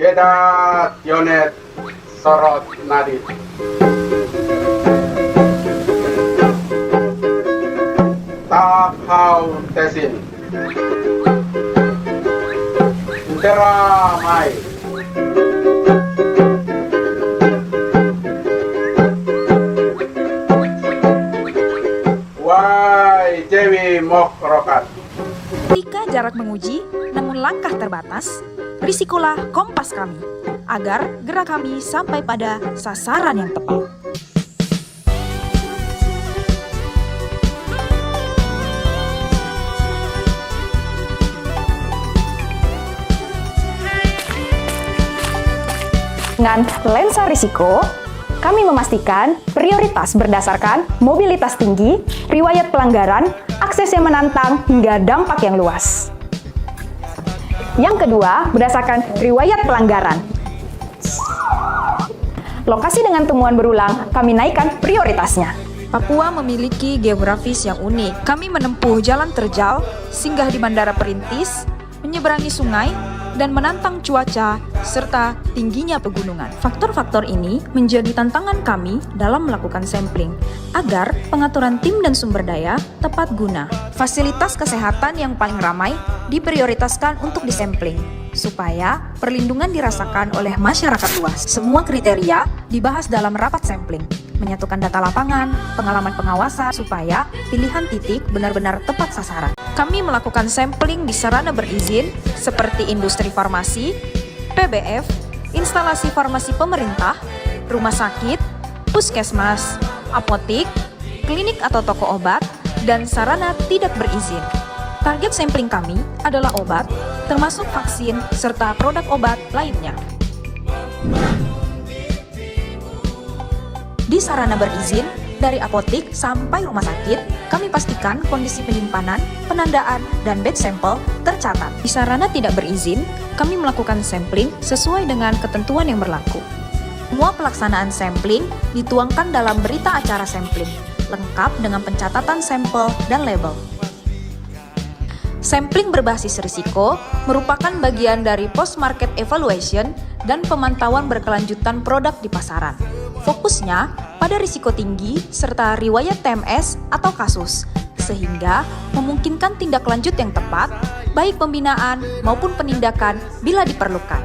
Kedat Yonet Sorot Nadi. Tak hau tesin. Teramai. Wai Dewi Mokrokat. Ketika jarak menguji, namun langkah terbatas, risikolah kompas kami, agar gerak kami sampai pada sasaran yang tepat. Dengan lensa risiko, kami memastikan prioritas berdasarkan mobilitas tinggi, riwayat pelanggaran, akses yang menantang, hingga dampak yang luas. Yang kedua, berdasarkan riwayat pelanggaran. Lokasi dengan temuan berulang, kami naikkan prioritasnya. Papua memiliki geografis yang unik. Kami menempuh jalan terjal, singgah di Bandara Perintis, menyeberangi sungai, dan menantang cuaca, serta tingginya pegunungan. Faktor-faktor ini menjadi tantangan kami dalam melakukan sampling, agar pengaturan tim dan sumber daya tepat guna. Fasilitas kesehatan yang paling ramai diprioritaskan untuk disampling, supaya perlindungan dirasakan oleh masyarakat luas. Semua kriteria dibahas dalam rapat sampling, menyatukan data lapangan, pengalaman pengawasan, supaya pilihan titik benar-benar tepat sasaran. Kami melakukan sampling di sarana berizin seperti industri farmasi, PBF, instalasi farmasi pemerintah, rumah sakit, puskesmas, apotik, klinik atau toko obat, dan sarana tidak berizin. Target sampling kami adalah obat, termasuk vaksin, serta produk obat lainnya. Di sarana berizin, dari apotik sampai rumah sakit, kami pastikan kondisi penyimpanan, penandaan, dan batch sampel tercatat. Di sarana tidak berizin, kami melakukan sampling sesuai dengan ketentuan yang berlaku. Semua pelaksanaan sampling dituangkan dalam berita acara sampling, lengkap dengan pencatatan sampel dan label. Sampling berbasis risiko merupakan bagian dari post-market evaluation dan pemantauan berkelanjutan produk di pasaran. Fokusnya pada risiko tinggi serta riwayat TMS atau kasus, sehingga memungkinkan tindak lanjut yang tepat, baik pembinaan maupun penindakan bila diperlukan.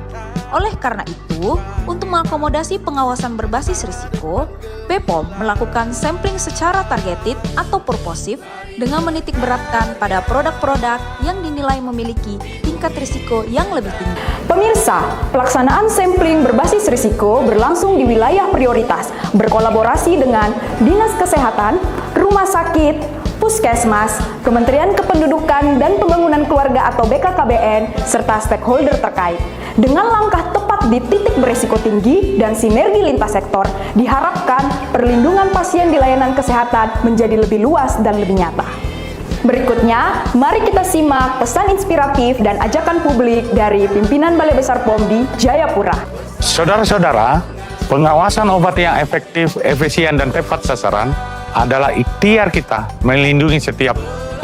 Oleh karena itu, untuk mengakomodasi pengawasan berbasis risiko, BPOM melakukan sampling secara targeted atau purposif dengan menitik beratkan pada produk-produk yang dinilai memiliki tingkat risiko yang lebih tinggi. Pemirsa, pelaksanaan sampling berbasis risiko berlangsung di wilayah prioritas, berkolaborasi dengan Dinas Kesehatan, Rumah Sakit, Puskesmas, Kementerian Kependudukan dan Pembangunan Keluarga atau BKKBN, serta stakeholder terkait. Dengan langkah tepat di titik berisiko tinggi dan sinergi lintas sektor, diharapkan perlindungan pasien di layanan kesehatan menjadi lebih luas dan lebih nyata. Berikutnya, mari kita simak pesan inspiratif dan ajakan publik dari pimpinan Balai Besar POM di Jayapura. Saudara-saudara, pengawasan obat yang efektif, efisien, dan tepat sasaran adalah ikhtiar kita melindungi setiap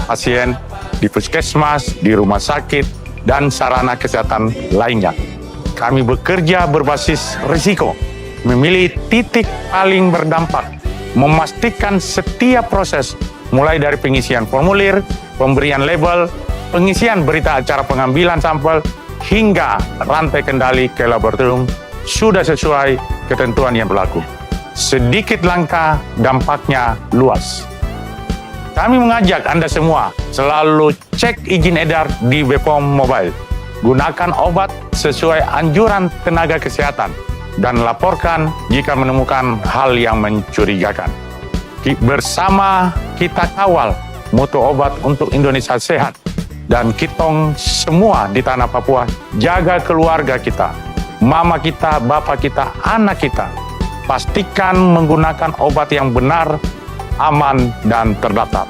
pasien di puskesmas, di rumah sakit, dan sarana kesehatan lainnya. Kami bekerja berbasis risiko, memilih titik paling berdampak, memastikan setiap proses, mulai dari pengisian formulir, pemberian label, pengisian berita acara pengambilan sampel, hingga rantai kendali ke laboratorium, sudah sesuai ketentuan yang berlaku. Sedikit langkah, dampaknya luas. Kami mengajak Anda semua selalu cek izin edar di BPOM Mobile. Gunakan obat sesuai anjuran tenaga kesehatan dan laporkan jika menemukan hal yang mencurigakan. Bersama kita kawal mutu obat untuk Indonesia sehat, dan kitong semua di tanah Papua jaga keluarga kita, mama kita, bapak kita, anak kita. Pastikan menggunakan obat yang benar, aman, dan terdaftar.